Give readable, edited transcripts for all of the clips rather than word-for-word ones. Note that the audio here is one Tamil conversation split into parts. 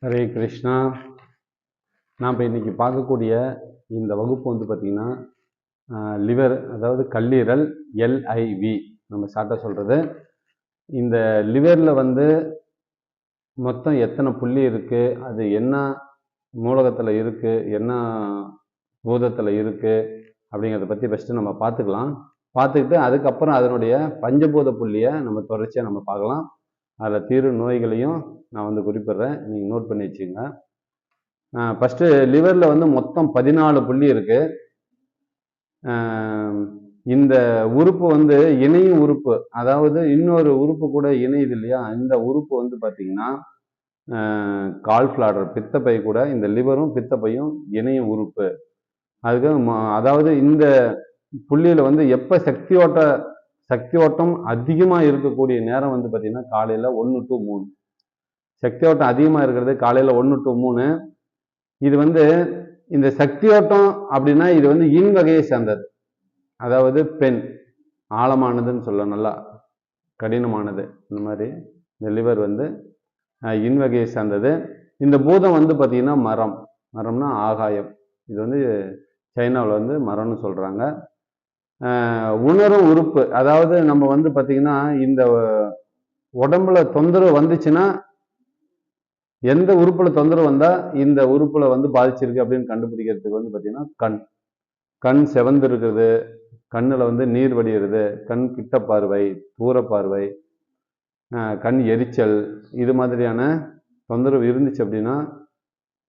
ஹரே கிருஷ்ணா. நாம் இப்போ இன்றைக்கி பார்க்கக்கூடிய இந்த வகுப்பு வந்து பார்த்திங்கன்னா லிவர், அதாவது கல்லீரல், எல்ஐவி நம்ம ஷார்ட்டாக சொல்கிறது. இந்த லிவரில் வந்து மொத்தம் எத்தனை புள்ளி இருக்குது, அது என்ன மூலகத்தில் இருக்குது, என்ன பூதத்தில் இருக்குது அப்படிங்கிறத பற்றி ஃபஸ்ட்டு நம்ம பார்த்துக்கிட்டு அதுக்கப்புறம் அதனுடைய பஞ்சபூத புள்ளியை நம்ம தொடர்ச்சியாக நம்ம பார்க்கலாம். அதில் தீரு நோய்களையும் நான் வந்து குறிப்பிட்றேன், நீங்கள் நோட் பண்ணி வச்சுக்கோங்க. ஃபஸ்ட்டு லிவரில் வந்து மொத்தம் 14 புள்ளி இருக்குது. இந்த உறுப்பு வந்து இணையும் உறுப்பு, அதாவது இன்னொரு உறுப்பு கூட இணையுது இல்லையா, இந்த உறுப்பு வந்து பார்த்திங்கன்னா கால்ஃப்ளாடர், பித்தப்பை கூட இந்த லிவரும் பித்தப்பையும் இணையும் உறுப்பு. அதுக்கு அதாவது இந்த புள்ளியில் வந்து எப்போ சக்தி ஓட்டம் அதிகமாக இருக்கக்கூடிய நேரம் வந்து பார்த்திங்கன்னா காலையில் 1 to 3. சக்தி ஓட்டம் அதிகமாக இருக்கிறது காலையில் 1 to 3. இது வந்து இந்த சக்தி ஓட்டம் அப்படின்னா இது வந்து இன் வகையை சேர்ந்தது, அதாவது பெண் ஆழமானதுன்னு சொல்ல, நல்லா கடினமானது. இந்த மாதிரி இந்த லிவர் வந்து இன் வகையை சேர்ந்தது. இந்த பூதம் வந்து பார்த்திங்கன்னா மரம்னா ஆகாயம். இது வந்து சைனாவில் வந்து மரம்னு சொல்கிறாங்க. உணரும் உறுப்பு, அதாவது நம்ம வந்து பார்த்திங்கன்னா இந்த உடம்புல தொந்தரவு வந்துச்சுன்னா, எந்த உறுப்பில் தொந்தரவு வந்தால் இந்த உறுப்பில் வந்து பாதிச்சிருக்கு அப்படின்னு கண்டுபிடிக்கிறதுக்கு வந்து பார்த்திங்கன்னா கண் செவந்து இருக்கிறது, கண்ணில் வந்து நீர் வடிகிறது, கண் கிட்ட பார்வை, தூர பார்வை, கண் எரிச்சல், இது மாதிரியான தொந்தரவு இருந்துச்சு அப்படின்னா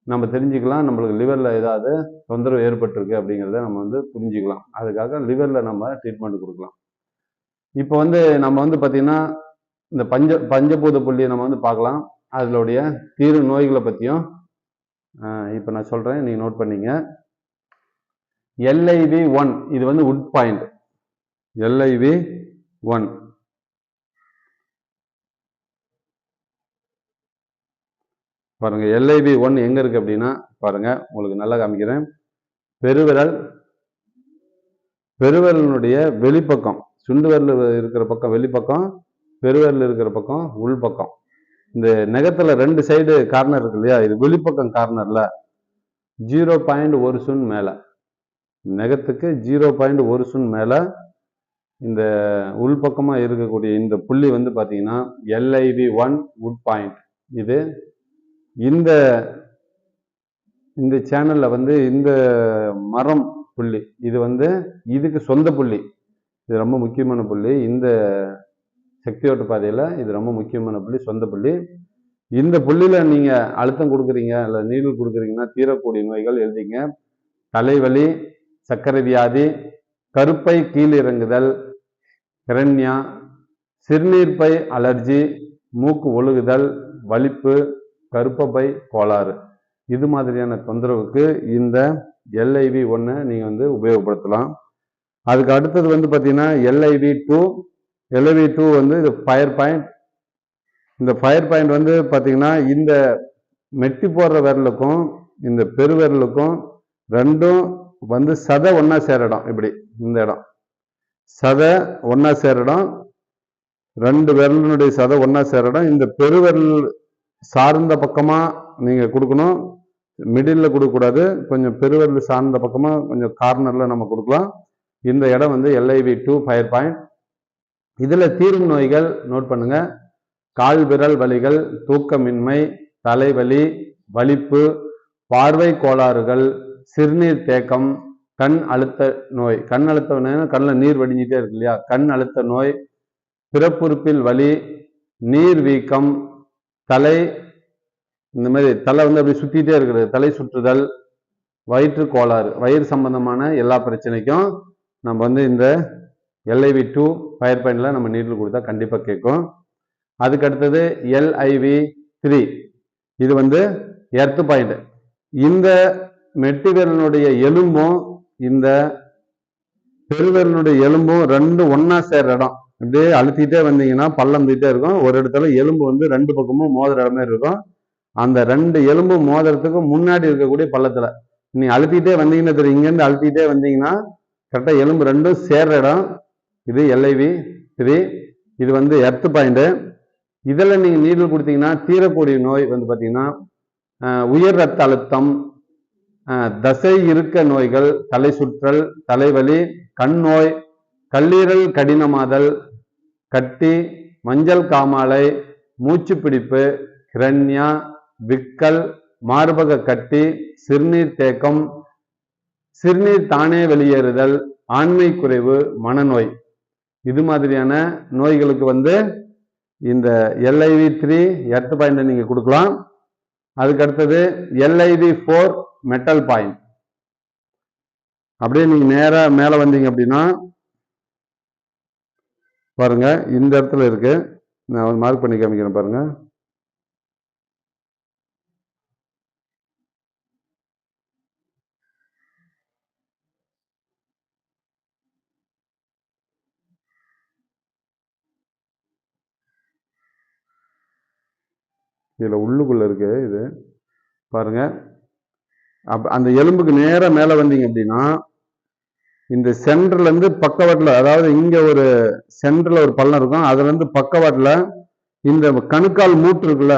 நம்ம தெரிஞ்சுக்கலாம் நம்மளுக்கு லிவரில் ஏதாவது தொந்தரவு ஏற்பட்டிருக்கு அப்படிங்கிறத நம்ம வந்து புரிஞ்சுக்கலாம். அதுக்காக லிவரில் நம்ம ட்ரீட்மெண்ட் கொடுக்கலாம். இப்போ வந்து நம்ம வந்து பார்த்திங்கன்னா இந்த பஞ்சபூத புள்ளியை நம்ம வந்து பார்க்கலாம். அதனுடைய தீரு நோய்களை பற்றியும் இப்போ நான் சொல்கிறேன், நீங்கள் நோட் பண்ணிங்க. LIV1 இது வந்து உட் பாயிண்ட். LIV1 பாருங்க. LIV1 எங்க இருக்கு அப்படின்னா பாருங்க, உங்களுக்கு நல்லா காமிக்கிறேன். பெருவிரலினுடைய வெளிப்பக்கம், சுண்டு விரல் இருக்கிற பக்கம் வெளிப்பக்கம், பெருவிரல் இருக்கிற பக்கம் உள்பக்கம். இந்த நகத்துல 2 சைடு கார்னர் இருக்கு இல்லையா, இது வெளிப்பக்கம் கார்னர்ல 0.1 சுன் மேல, நகத்துக்கு 0.1 சுன் மேல இந்த உள்பக்கமா இருக்கக்கூடிய இந்த புள்ளி வந்து பாத்தீங்கன்னா LIV1 உட் பாயிண்ட். இது இந்த சேனல்ல வந்து இந்த மரம் புள்ளி, இது வந்து இதுக்கு சொந்த புள்ளி. இது ரொம்ப முக்கியமான புள்ளி. இந்த சக்தி ஓட்ட பாதையில இது ரொம்ப முக்கியமான புள்ளி, சொந்த புள்ளி. இந்த புள்ளியில நீங்க அழுத்தம் கொடுக்குறீங்க இல்லை நீடில் கொடுக்குறீங்கன்னா தீரக்கூடிய நோய்கள் எழுதிங்க. தலைவலி, சர்க்கரை வியாதி, கருப்பை கீழிறங்குதல், ஹெரண்யா, சிறுநீர்ப்பை அலர்ஜி, மூக்கு ஒழுகுதல், வலிப்பு, கருப்பப்பை கோளாறு, இது மாதிரியான தொந்தரவுக்கு இந்த LIV1 நீங்கள் வந்து உபயோகப்படுத்தலாம். அதுக்கு அடுத்தது வந்து பார்த்தீங்கன்னா LIV2 வந்து இது ஃபயர் பாயிண்ட். இந்த ஃபயர் பாயிண்ட் வந்து பார்த்தீங்கன்னா இந்த மெட்டி போடுற விரலுக்கும் இந்த பெருவிரலுக்கும் ரெண்டும் வந்து சதை ஒன்றா சேர இடம். இப்படி இந்த இடம் சதை ஒன்றா சேர இடம், 2 விரலினுடைய சதை ஒன்றா சேர இடம். இந்த பெருவிரல் சார்ந்த பக்கமாக நீங்கள் கொடுக்கணும், மிடில் கொடுக்கக்கூடாது. கொஞ்சம் பெருவிரல் சார்ந்த பக்கமாக கொஞ்சம் கார்னரில் நம்ம கொடுக்கலாம். இந்த இடம் வந்து LIV2 ஃபயர் பாயிண்ட். இதில் தீரும் நோய்கள் நோட் பண்ணுங்க. கால் விரல் வலிகள், தூக்கமின்மை, தலைவலி, வலிப்பு, பார்வை கோளாறுகள், சிறுநீர் தேக்கம், கண் அழுத்த நோய். கண் அழுத்த நோய் கண்ணில் நீர் வடிஞ்சிட்டே இருக்கு இல்லையா, கண் அழுத்த நோய், பிறப்புறுப்பில் வலி, நீர் வீக்கம், தலை இந்த மாதிரி தலை வந்து அப்படி சுத்திட்டே இருக்கிறது, தலை சுற்றுதல், வயிற்று கோளாறு, வயிறு சம்பந்தமான எல்லா பிரச்சனைக்கும் நம்ம வந்து இந்த LIV2 ஃபயர் பாயிண்ட்ல நம்ம நீடில் கொடுத்தா கண்டிப்பா கேட்கும். அதுக்கு அடுத்தது LIV3, இது வந்து எர்த் பாயிண்ட். இந்த மெட்டி விரலினுடைய எலும்பும் இந்த பெருவிரலுடைய எலும்பும் ரெண்டும் ஒன்னா சேர்ற இடம். அப்படியே அழுத்திட்டே வந்தீங்கன்னா பள்ளம் தீட்டே இருக்கும். ஒரு இடத்துல எலும்பு வந்து 2 பக்கமும் மோதிர இடமே இருக்கும். அந்த 2 எலும்பு மோதிரத்துக்கு முன்னாடி இருக்கக்கூடிய பள்ளத்துல நீ அழுத்திட்டே வந்தீங்கன்னா தெரியும். இங்கேருந்து அழுத்திட்டே வந்தீங்கன்னா கரெக்டாக எலும்பு 2ம் சேர்ற இடம். இது LIV3. இது வந்து எர்த் பாயிண்ட். இதில் நீங்கள் நீடில் கொடுத்தீங்கன்னா தீரக்கூடிய நோய் வந்து பார்த்தீங்கன்னா உயர் ரத்த அழுத்தம், தசை இருக்க நோய்கள், தலை சுற்றல், தலைவலி, கண் நோய், கல்லீரல் கடினமாதல், கட்டி, மஞ்சள் காமாலை, மூச்சு பிடிப்பு, கிரண்யா, விக்கல், மார்பக கட்டி, சிறுநீர் தேக்கம், சிறுநீர் தானே வெளியேறுதல், ஆண்மை குறைவு, மனநோய், இது மாதிரியான நோய்களுக்கு வந்து இந்த LIV3 எர்த் பாயிண்ட் நீங்க கொடுக்கலாம். அதுக்கு அடுத்தது LIV4 மெட்டல் பாயிண்ட். அப்படியே நீங்க நேரா மேல வந்தீங்க அப்படின்னா பாருங்க, இந்த இடத்துல இருக்கு. நான் மார்க் பண்ணி காமிக்கிறேன் பாருங்க. இதுல உள்ளுக்குள்ள இருக்கு இது பாருங்க. அந்த எலும்புக்கு நேரா மேல வந்தீங்க அப்படின்னா இந்த சென்டர்ல இருந்து பக்கவாட்டுல, அதாவது இங்க ஒரு சென்டர்ல ஒரு பள்ளம் இருக்கும், அதுல இருந்து பக்கவாட்டுல இந்த கணுக்கால் மூட்டு இருக்குல்ல,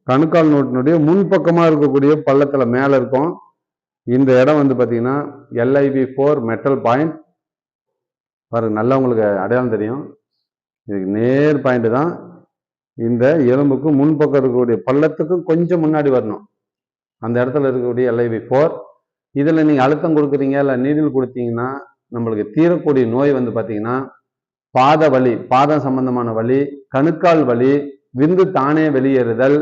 கணுக்கால் மூட்டினுடைய முன்பக்கமா இருக்கக்கூடிய பள்ளத்துல மேல இருக்கும். இந்த இடம் வந்து பாத்தீங்கன்னா LIV4 மெட்டல் பாயிண்ட். பாருங்க, நல்லா உங்களுக்கு அடையாளம் தெரியும். இதுக்கு நேர் பாயிண்ட் தான். இந்த எலும்புக்கு முன்பக்கம் இருக்கக்கூடிய பள்ளத்துக்கு கொஞ்சம் முன்னாடி வரணும். அந்த இடத்துல இருக்கக்கூடிய LIV4. இதுல நீங்க அழுத்தம் கொடுக்குறீங்க இல்ல நீடில் கொடுத்தீங்கன்னா நம்மளுக்கு தீரக்கூடிய நோய் வந்து பாத்தீங்கன்னா பாத வலி, பாதம் சம்பந்தமான வலி, கணுக்கால் வலி, விந்து தானே வெளியேறுதல்,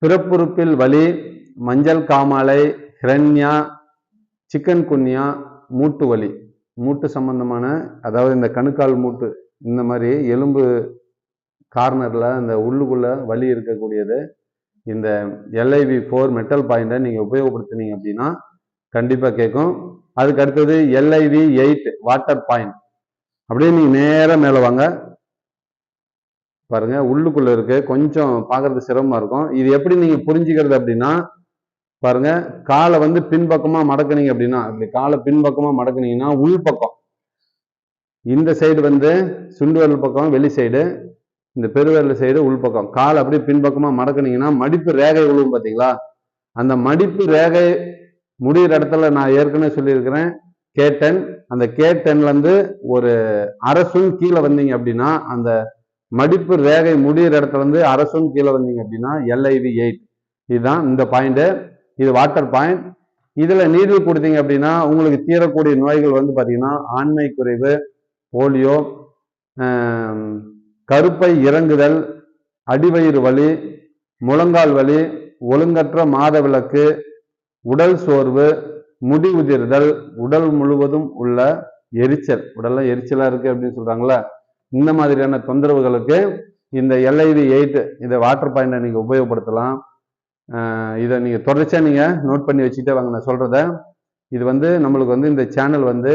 பிறப்புறுப்பில் வலி, மஞ்சள் காமாலை, ஹிரண்யா, சிக்கன் குன்யா, மூட்டு வலி, மூட்டு சம்பந்தமான, அதாவது இந்த கணுக்கால் மூட்டு இந்த மாதிரி எலும்பு கார்னர்ல இந்த உள்ளுக்குள்ள வலி இருக்கக்கூடியது இந்த LIV4 மெட்டல் பாயிண்டை நீங்க உபயோகப்படுத்தினீங்க அப்படின்னா கண்டிப்பா கேட்கும். அதுக்கு அடுத்தது LIV8 வாட்டர் பாயிண்ட். அப்படியே நீங்க நேரா மேல வாங்க பாருங்க, உள்ளுக்குள்ள இருக்கு. கொஞ்சம் பாக்குறது சிரமமா இருக்கும். இது எப்படி நீங்க புரிஞ்சுக்கிறது அப்படின்னா பாருங்க, காலை வந்து பின்பக்கமா மடக்குனீங்க அப்படின்னா, இப்படி காலை பின்பக்கமா மடக்குனீங்கன்னா உள்பக்கம் இந்த சைடு வந்து சுண்டு விரல் பக்கம் வெளி சைடு, இந்த பெருவிரல் சைடு உள்பக்கம், கால் அப்படியே பின்பக்கமா மடக்குனீங்கன்னா மடிப்பு ரேகை விழுவும் பார்த்தீங்களா? அந்த மடிப்பு ரேகை முடிகிற இடத்துல நான் ஏற்கனவே சொல்லியிருக்கிறேன் K10. அந்த K10ல இருந்து ஒரு அரசும் கீழே வந்தீங்க அப்படின்னா, அந்த மடிப்பு ரேகை முடிகிற இடத்துல இருந்து அரசும் கீழே வந்தீங்க அப்படின்னா LIV8. இதுதான் இந்த பாயிண்ட். இது வாட்டர் பாயிண்ட். இதுல நீடில் கொடுத்தீங்க அப்படின்னா உங்களுக்கு தீரக்கூடிய நோய்கள் வந்து பாத்தீங்கன்னா ஆண்மை குறைவு, போலியோ, கருப்பை இறங்குதல், அடிவயிறு வலி, முழங்கால் வலி, ஒழுங்கற்ற மாதவிலக்கு, உடல் சோர்வு, முடி உதிர்தல், உடல் முழுவதும் உள்ள எரிச்சல், உடல்ல எரிச்சலா இருக்கு அப்படின்னு சொல்றாங்களா, இந்த மாதிரியான தொந்தரவுகளுக்கு இந்த LIV8 இந்த வாட்டர் பாயிண்டை நீங்க உபயோகப்படுத்தலாம். இதை நீங்க தொடர்ச்சியா நீங்க நோட் பண்ணி வச்சுட்டே வாங்க நான் சொல்றத. இது வந்து நம்மளுக்கு வந்து இந்த சேனல் வந்து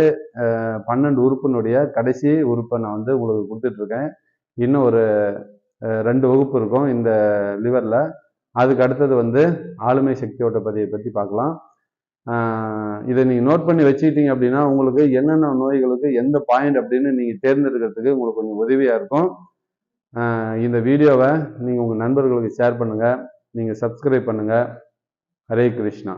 12 உறுப்பினுடைய கடைசி உறுப்பை நான் வந்து உங்களுக்கு கொடுத்துட்டு இருக்கேன். இன்னும் ஒரு 2 வகுப்பு இருக்கும் இந்த லிவர்ல. அதுக்கு அடுத்தது வந்து ஆளுமை சக்தி ஓட்ட பதிவை பற்றி பார்க்கலாம். இதை நீங்க நோட் பண்ணி வச்சுக்கிட்டீங்க அப்படின்னா உங்களுக்கு என்னென்ன நோய்களுக்கு எந்த பாயிண்ட் அப்படின்னு நீங்க தேர்ந்தெடுக்கிறதுக்கு உங்களுக்கு கொஞ்சம் உதவியா இருக்கும். இந்த வீடியோவை நீங்க உங்க நண்பர்களுக்கு ஷேர் பண்ணுங்க, நீங்க சப்ஸ்கிரைப் பண்ணுங்க. ஹரே கிருஷ்ணா.